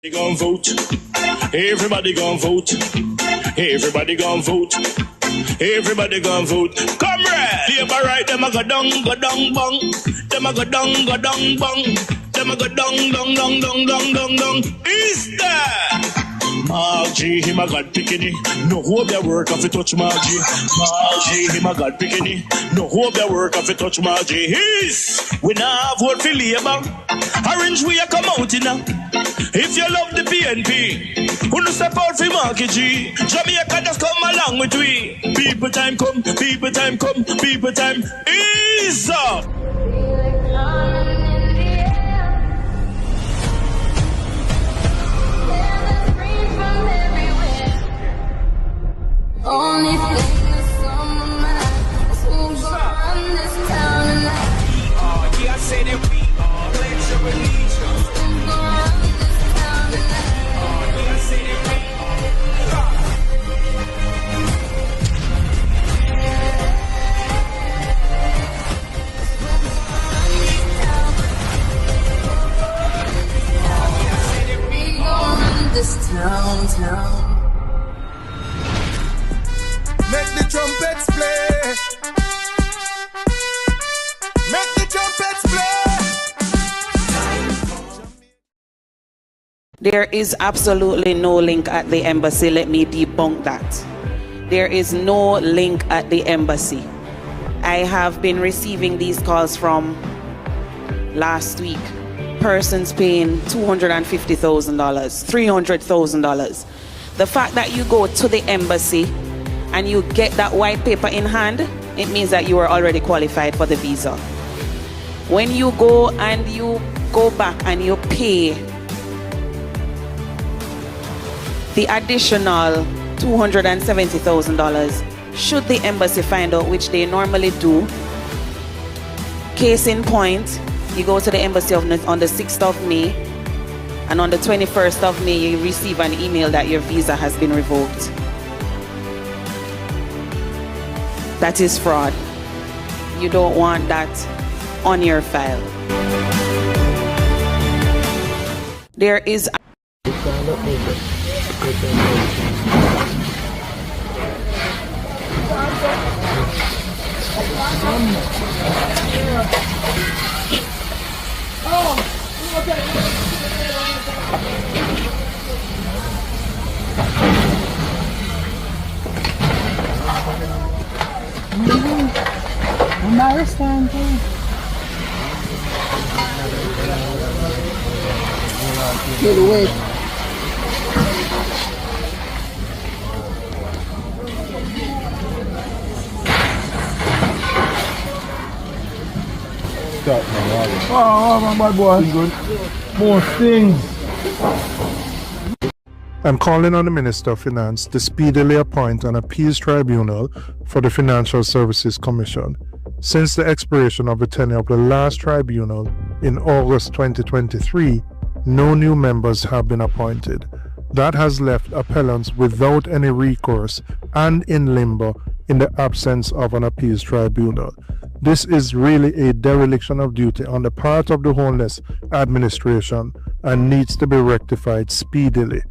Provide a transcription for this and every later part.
Gon' vote. Everybody gon' vote. Everybody gon' vote. Everybody gon' vote. Comrade! Labor right, them a go down, bong. Them a go down, bong. Them a go down. Is that? Margie, him a God picking. No hope their work if you touch Margie. Margie, him a God picking. No hope their work if you touch Margie. We now vote for Labour. Orange we a come out in now. If you love the PNP, who no step out for Marky G. Jamaica just come along with we. People time come, people time come, people time is up. Only thing that's on my mind is who's gonna run this town tonight. Yeah, I say that we are. Pledge your allegiance. Who's gonna run this town tonight? Yeah, I say that we We gonna run this town. Make the trumpets play. Make the trumpets play. There is absolutely no link at the embassy. Let me debunk that. There is no link at the embassy. I have been receiving these calls from last week. Persons paying $250,000, $300,000. The fact that you go to the embassy and you get that white paper in hand, it means that you are already qualified for the visa. When you go and you go back and you pay the additional $270,000, should the embassy find out, which they normally do, case in point, you go to the embassy on the 6th of May, and on the 21st of May, you receive an email that your visa has been revoked. That is fraud. You don't want that on your file. There is Oh, my bad boy. Good. More things. I'm calling on the Minister of Finance to speedily appoint an appeals tribunal for the Financial Services Commission. Since the expiration of the tenure of the last tribunal in August 2023, no new members have been appointed. That has left appellants without any recourse and in limbo in the absence of an appeals tribunal. This is really a dereliction of duty on the part of the Homeless Administration and needs to be rectified speedily.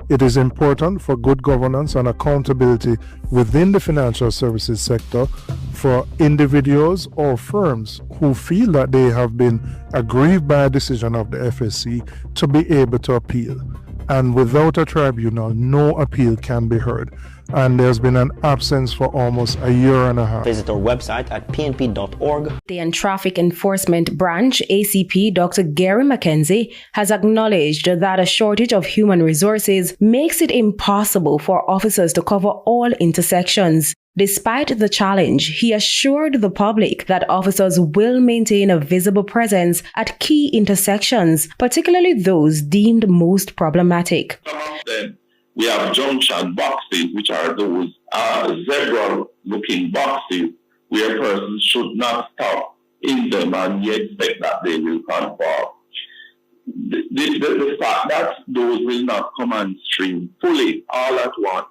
It is important for good governance and accountability within the financial services sector for individuals or firms who feel that they have been aggrieved by a decision of the FSC to be able to appeal. And without a tribunal, no appeal can be heard. And there's been an absence for almost a year and a half. Visit our website at pnp.org. The Traffic Enforcement Branch, ACP Dr. Gary McKenzie, has acknowledged that a shortage of human resources makes it impossible for officers to cover all intersections. Despite the challenge, he assured the public that officers will maintain a visible presence at key intersections, particularly those deemed most problematic. Some of them, we have junction boxes, which are those zebra-looking boxes where persons should not stop in them, and you expect that they will conform. The fact that those will not come on stream fully all at once,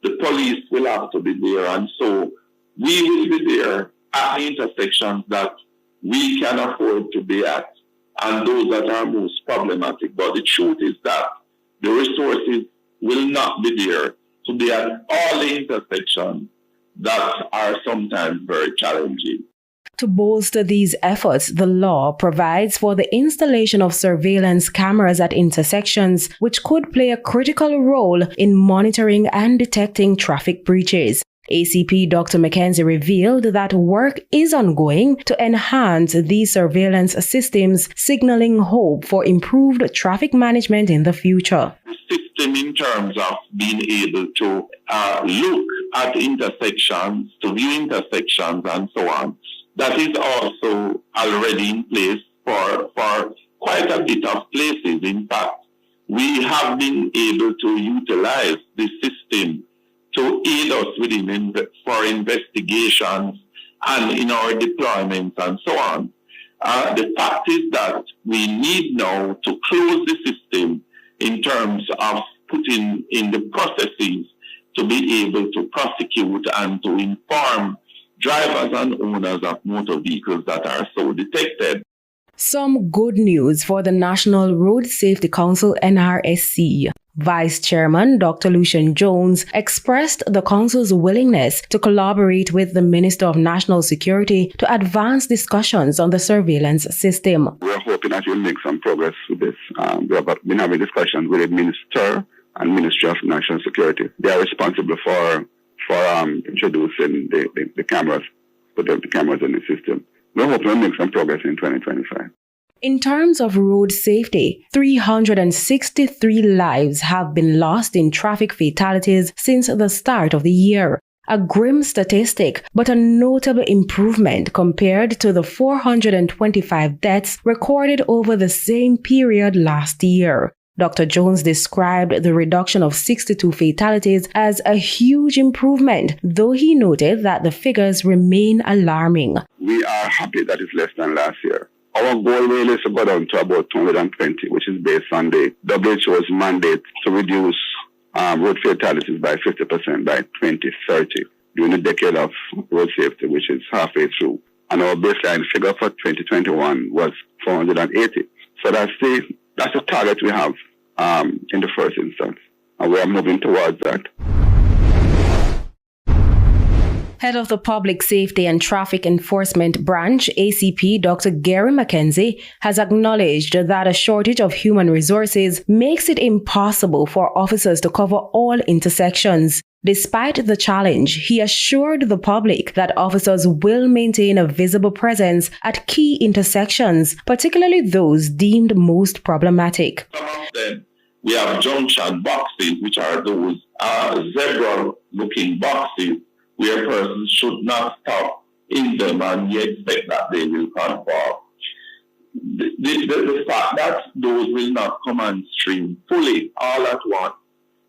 the police will have to be there, and so we will be there at the intersections that we can afford to be at and those that are most problematic. But the truth is that the resources will not be there to be at all the intersections that are sometimes very challenging. To bolster these efforts, the law provides for the installation of surveillance cameras at intersections, which could play a critical role in monitoring and detecting traffic breaches. ACP Dr. Mackenzie revealed that work is ongoing to enhance these surveillance systems, signaling hope for improved traffic management in the future. The system in terms of being able to look at intersections, to view intersections and so on, that is also already in place for quite a bit of places. In fact, we have been able to utilize this system to aid us within for investigations and in our deployments and so on. The fact is that we need now to close the system in terms of putting in the processes to be able to prosecute and to inform drivers and owners of motor vehicles that are so detected. Some good news for the National Road Safety Council NRSC. Vice Chairman Dr. Lucian Jones expressed the Council's willingness to collaborate with the Minister of National Security to advance discussions on the surveillance system. We're hoping that we'll make some progress with this. We have been having discussions with the Minister and Ministry of National Security. They are responsible for introducing the cameras, put the cameras in the system. We're hoping to make some progress in 2025. In terms of road safety, 363 lives have been lost in traffic fatalities since the start of the year. A grim statistic, but a notable improvement compared to the 425 deaths recorded over the same period last year. Dr. Jones described the reduction of 62 fatalities as a huge improvement, though he noted that the figures remain alarming. We are happy that it's less than last year. Our goal really is to go down to about 220, which is based on the WHO's mandate to reduce road fatalities by 50% by 2030 during the decade of road safety, which is halfway through. And our baseline figure for 2021 was 480. So that's the target we have in the first instance, and we are moving towards that. Head of the Public Safety and Traffic Enforcement Branch, ACP Dr. Gary Mackenzie, has acknowledged that a shortage of human resources makes it impossible for officers to cover all intersections. Despite the challenge, he assured the public that officers will maintain a visible presence at key intersections, particularly those deemed most problematic. Some of them, we have junction boxes, which are those zebra-looking boxes where persons should not stop in them and you expect that they will conform. The fact that those will not come on stream fully all at once,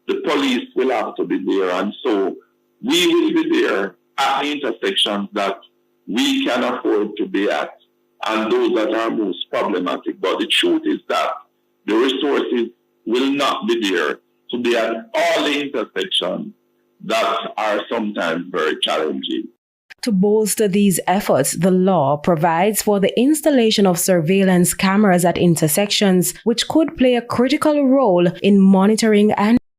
the police will have to be there, and so we will be there at the intersections that we can afford to be at and those that are most problematic. But the truth is that the resources will not be there to be at all the intersections that are sometimes very challenging. To bolster these efforts, the law provides for the installation of surveillance cameras at intersections, which could play a critical role in monitoring and